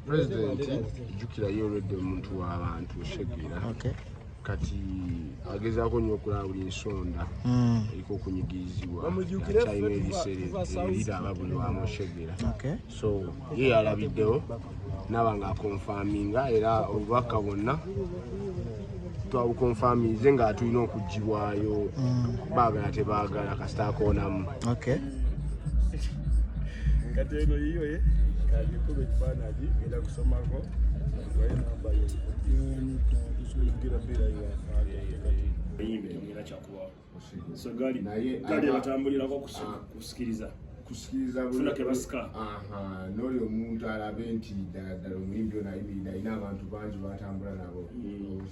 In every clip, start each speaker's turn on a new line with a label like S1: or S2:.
S1: President jukira yoredde omuntu w'abantu Shegera.
S2: Okay.
S1: Kati agezaako nnyo okulawula ensonda eriko okunyigirizibwa China eriraba buli wamu Shegera.
S2: Okay.
S1: So ye yalabiddewo naba ng'akonfaminga era obubaka bwonna twabukonfamize nga tulina okuggibwayo baagala tebaagala kasita akoonamu.
S2: Okay.
S3: Kati eno yiyo ye kali kuba ekifaananyi era kusomako waye namba yo tusuligira bila ya yimbe tumira chakuwa so gali batambulirako kusikiriza funa ke basika
S1: noli omuntu alabe nti ddala omuyimbi ono ayimirira ayina abantu bangi batambula nabo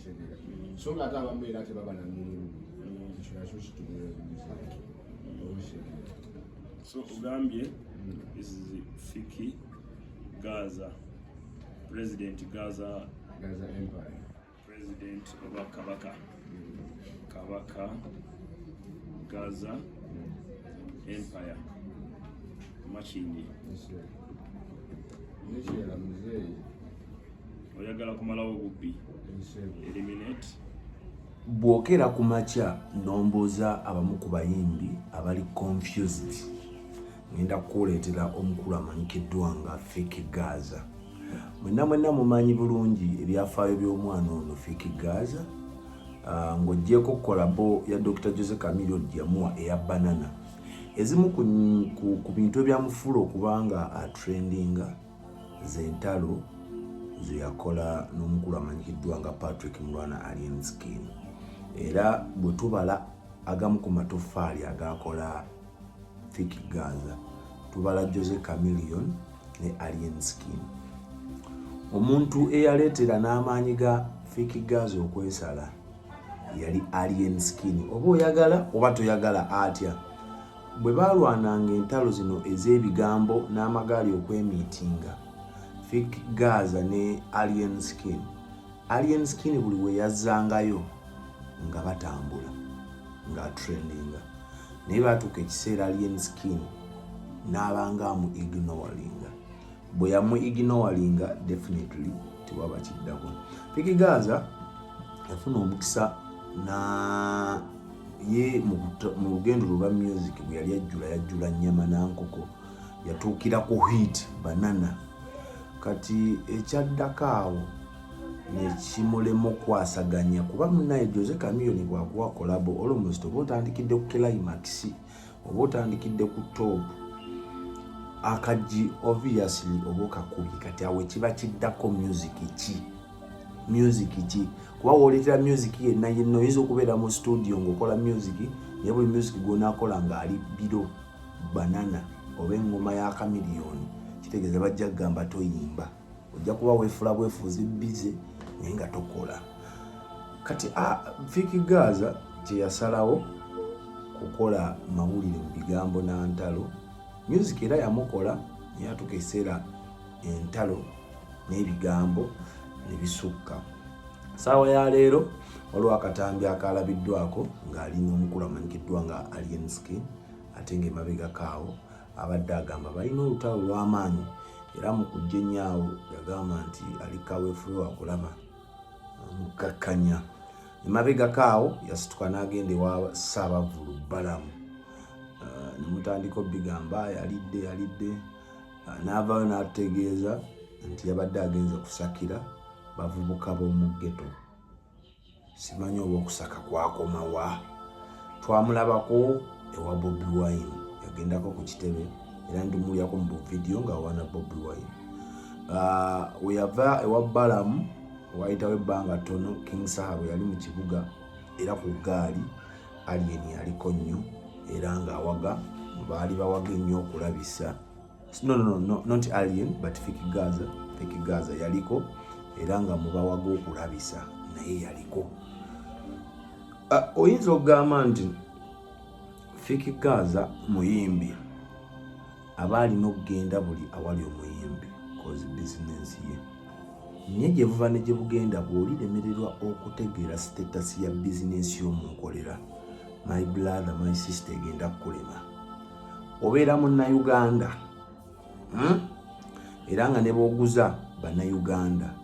S1: Shegera so nga ate abamu era tebaba na mirimu ekyo nakyo kitumira Shegera.
S3: So ugambye this is Fiki Gaza, President Gaza
S1: Empire,
S3: President of Kabaka, Kabaka Gaza Empire, Machinyi. Oyagala kumalawo bubbi eliminate.
S4: Bwokera ku makya nomboza abamu ku bayimbi abali confused ngenda kukuleetera omukulu amanyikiddwa nga Fiki Gaza. Mwenna mumanyi bulungi ebyafaayo by'omwana ono Fiki Gaza ng'oggyeko kolabo ya Dr. Jose Chameleone yamuwa eya Banana. Ezimu ku bintu ebyamufuula okuba nga atrendinga z'entalo ze yakola n'omukulu amanyikiddwa nga Patrick Mulwana Alien Skin. Era bwe tubala agamu ku matoffaali agakola Fiki Gaza tubala Jose Chameleone ne Alien Skin. Omuntu eyaleetera n'amaanyi ga Fiki Gaza okwesala yali Alien Skin. Oba oyagala oba toyagala atya. Bwe balwananga entalo zino ez'ebigambo n'amagaali okwemiitinga Fiki Gaza ne Alien Skin. Alien Skin buli we yazzangayo nga batambula nga trendinga naye batuuka ekiseera Alien Skin n'abanga mu ignoringa. Bwe yamu ignoringa definitely tewaba kiddako. Fiki Gaza yafuna omukisa na ye mu lugendo lwa music bwe yali yajjula nnyama nankoko yatuukira ku hit Banana. Kati ekyaddako awo nekimulema okwasaganya kuba munaye Jose Chameleone bwakuwa kolabo almost oba otandikidde ku climax oba otandikidde ku top akaji obviously oba okakubi. Kati awe kiba kiddako music ki kuba woletera music yenna oyinza okubeera mu studio ng'okola music naye buli music gw'onaakola ng'ali biro Banana oba engoma ya Chameleone kitegeeza bajja kugamba toyimba ojja kuba weefula bwefuuzi bize naye nga tokola. Kati Fiki Gaza kyeyasalawo kukola mawulire mu bigambo na ntalo music era yamukola naye atuuka ekiseera entalo n'ebigambo ne bisukka. Saawa ya leero waliwo akatambi akalabiddwako ng'ali n'omukulu amanyikiddwa nga Alien Skin ate ng'emabegako awo abadde agamba balina olutalo lw'amaanyi era mu kujja ennyawo yagamba nti ali kaweefube wakulaba mukakkanya. Emabegako awo yasituka n'agenda ewa Ssaabavulu Balamu ne mutandika obbigamba yalidde n'avaayo n'atutegeeza nti yabadde agenza kusakira bavubuka b'omu ghetto. Simanyi oba okusaka kwakoma wa. Twamulabako ewa Bobi Wine yagendako ku kitebe era ndumulyako mu video nga wana Bobi Wine. We yava ewa Balamu wayitawo ebbanga ttono King Sahabo yali mu kibuga era ku gaali Alien yaliko nnyo era ng'awaga baali bawaga ennyo okulabisa. No, not Alien but Fiki Gaza yaliko era nga mubawaga okulabisa naye yaliko. Oyinza okugamba nti Fiki Gaza muyimbi aba alina okugenda buli awali omuyimbi cause business ye naye gye buva ne gye bugenda bw'oliremererwa okutegeera status ya business y'omunkolera my brother my sister egenda kukulema. Obeera munnauganda era nga ne b'oguza bannayuganda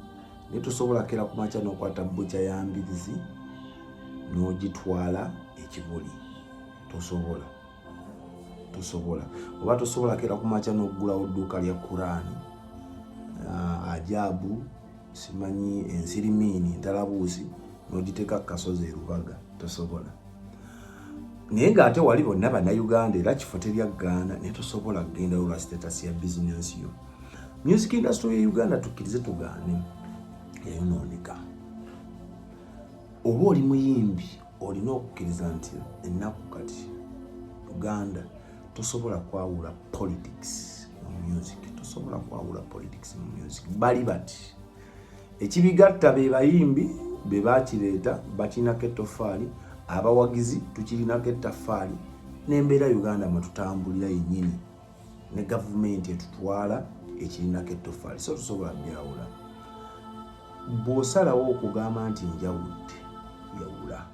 S4: naye tosobola kera ku makya n'okwata bbuca ya mbirizi n'ogitwala ekibuli. Tosobola oba tosobola kera ku makya n'okugulawo dduuka lya Kurani, ajabu, simanyi ensirimiini, entalabuusi n'ogiteeka ku kasozi erubaga. Tosobola. Naye ng'ate wali bonna bannayuganda era kifo teryaggaana, naye tosobola kugenda olwa status ya bizinensi yo. Music industry ya Uganda tukkirize tugaane yayonooneka. Oba oli muyimbi olina okukkiriza nti ennaku kati Uganda tosobola kwawula politics mu music. Bali bati ekibigatta be bayimbi be bakireeta bakinako ettofaali, abawagizi tukirinako ettaffaali, n'embeera Uganda mwe tutambulira yennyini ne gavumenti etutwala ekirinako ettofaali. So tusobola byawula. Bw'osalawo okugamba nti njawudde, yawula.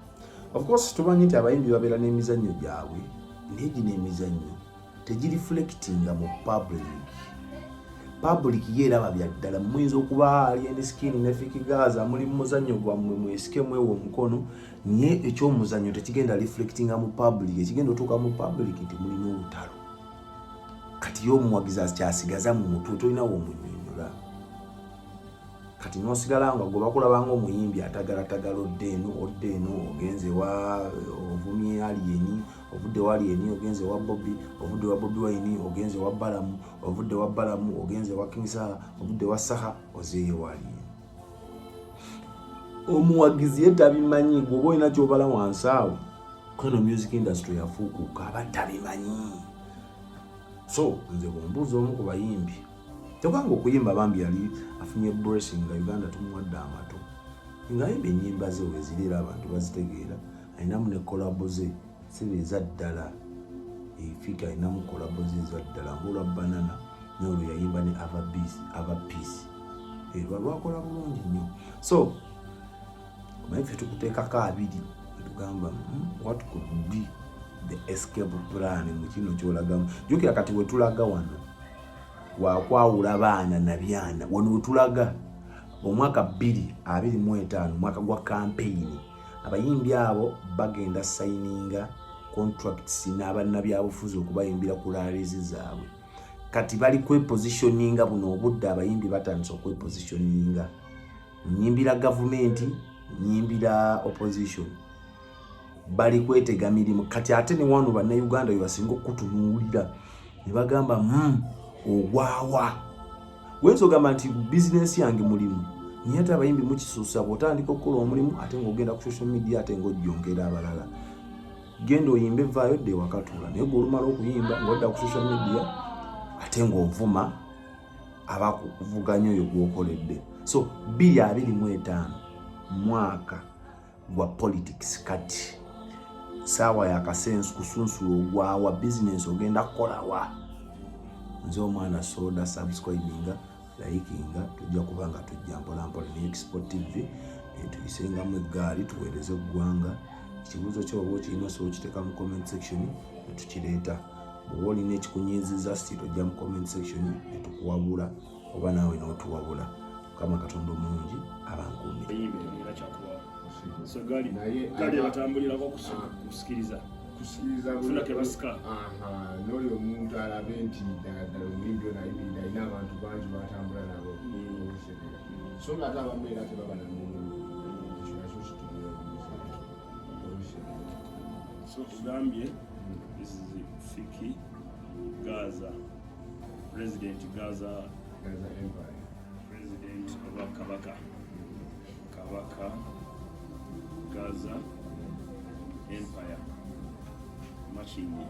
S4: Of course tumanyi nti abayimbi babeera n'emizannyo gyabwe, naye gino emizannyo tegireflectinga mu public ye eraba bya ddala. Muyinza okuba ali endiskini ne Fikigaza muli mu muzannyo gwammwe mwesike mwewo omukono, naye ekyomuzannyo tekigenda reflectinga mu public. Ekigenda otuuka mu public nti mulina olutalo. Kati yo omuwagizi akyasigaza mu mutwe tolinawo omunyonyola. Kati n'osigala nga gwe bakulabanga omuyimbi atagalatagala odde eno ogenze wa ovumye Aliyeni, ovudde wa Aliyeni ogenze wa Bobby, ovudde wa Bobby Wine ogenze wa Balamu, ovudde wa Balamu ogenze wa King Saha, ovudde wa Saha ozeeye wa Aliyeni. Omuwagizi ye tabimanyi, gwe oba olina ky'obala wansi awo kono music industry yafuukuka aba tabimanyi. So nze bw'ombuuza omu ku bayimbi tokanga okuyimba bambi yali afunye blessing nga Uganda tumuwadde amato nga yimba ennyimba ze wezirira abantu bazitegeera. Ayinamu ne kolabo ze sibeeza ddala, efika ayinamu kolabo ze eza ddala ng'olwa Banana n'olwo yayimba ne Ava Peace. Lwakola bulungi nnyo. So naye ffe tukuteekako abiri netugamba what could be the escape plan mu kino kyolagamu. Jjukira kati we tulaga wano wakwawula baana na byana wano wetulaga omwaka 2025 mwaka gwa campaign, abayimbi abo bagenda signinga contracts n'abannabyabufuzi okubayimbira ku rallies zaabwe. Kati bali kwepositioninga buno obudde abayimbi batandise okwepositioninga, nyimbira gavumenti, nyimbira opposition, bali kwetega mirimu. Kati ate ne wano bannayuganda bebasinga okutunuulira ne bagamba ogwawa wenzo gamba nti business yange mulimu, naye ate abayimbi mukisuusa bw'otandika okukola omulimu ate ng'ogenda ku social media ate ng'ojjongera abalala. Genda oyimbe vaayo dde wakatuula, naye gw'olumala okuyimba ng'odda ku social media ate ng'ovuma abakuvuganya oyo gw'okoledde. So 2025 mwaka gwa politics. Kati saawa yakasensu kusunsula ogwawa business ogenda kukolawa. Nze omwana soda subscribinga likinga tujja kubanga tujja mpolampola ne Export TV tuyisengamu eggaali tuweereze eggwanga. Ekibuuzo kyoba okirina so okiteeka mu comment section ne tukireeta. Bw'oba olina ekikunyiizizza siti ojja mu comment section ne tukuwabula oba naawe n'otuwabula. Mukama Katonda omulungi abankuumire.
S3: So gali batambulirako kusikiriza kufuna kebasika.
S1: N'oyo omuntu alabe nti ddala omuyimbi ono ayimiridde alina abantu bangi batambula nabo. So ng'ate abamu era tebaba na nnungu. Ekyo nakyo kitubuya.
S3: So tugambye this is Fiki Gaza, President Gaza
S1: Empire,
S3: President of Kabaka Gaza Empire Machinyi.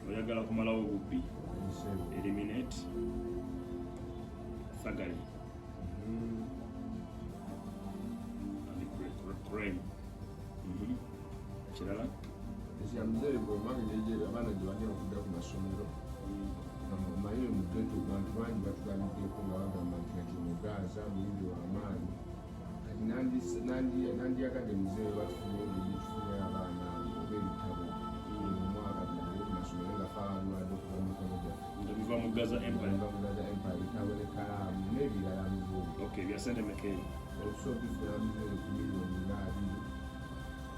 S3: Oyagala kumalawo obubbi, eliminate Fagali crime. Kirala
S1: ekyamuzere bw'omanga gyegye abaana gye bagenda okudda ku masomero omanyire mu ghetto bantu bangi batugambiddeko nga bagamba nti kati mu Gaza muyimbi w'amaanyi. Kati nandiyagadde muzeeyo batufunye engeri tufunye abaana oba ebitabo mu mwaka ku masomero nga faalwadde okuva mu mikono gyaffe.
S3: biva mu Gaza Empire.
S1: Gaza Empire bitaboneka n'ebirala mu bwongo.
S3: Okay, bya sente mekeni.
S1: Okusobola okufuna miliyoni n'abiri.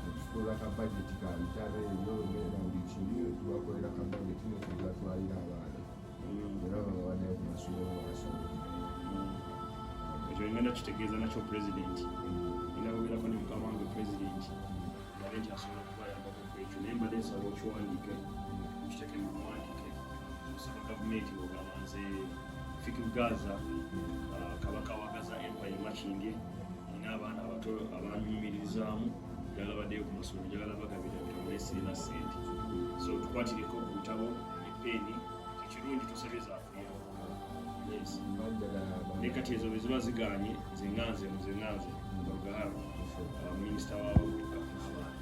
S1: Okufuula ka budget ka bitabo ebyo n'era buli kimu tubakolera ka budget n'okugatwalira abaana. Era babawaddeyo ku masomero basoma.
S3: Ekyo ngenda kitegeeza nakyo president. Inabogerako ne mukama wange president. Yali nti asobola okubayambako ku ekyo naye mbadde nsaba okiwandiike. Kiteeke mu kuwandiike. Nsaba gavumenti ogamba nze Fiki Gaza, kabaka wa Gaza Empire Machinge, nina abaana abato abanyumirizaamu njagala baddeyo ku masomero njagala bagabira ebitabo naye sirina ssente. So tukwatireko ku bitabo epeni ekirungi tusabye zaakuya. Yes. Ne kati ezo bwe ziba zigaanye zenganze Olugahara minisita w'abavubuka abaana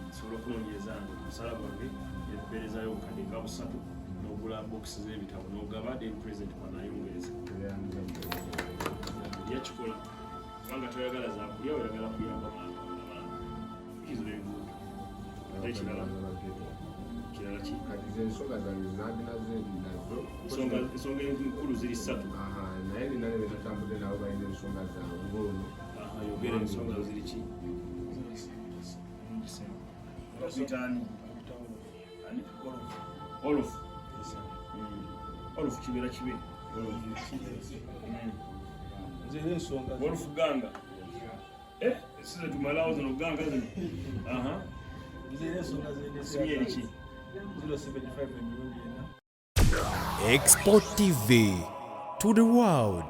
S3: nsobola okulongereza nti omusala gwange empeerezayo obukadde nga 3 n'ogula bokisi z'ebitabo n'ogaba then president wanayongereza yakikola kubanga toyagala zakulya oyagala kuyamba abaana kizira enguudo ate kirala ki
S1: ensonga zange nazo
S3: ensonga enkulu ziri 3
S1: naye nina ne benatambudde nabo balina ensonga zaabwe ng'ono
S3: ayogera ensonga ziri ki kapitaani olofu kibeera kibe olofu ganga size tumalawo zino ganga zino simyeri ki
S2: Export TV to the world.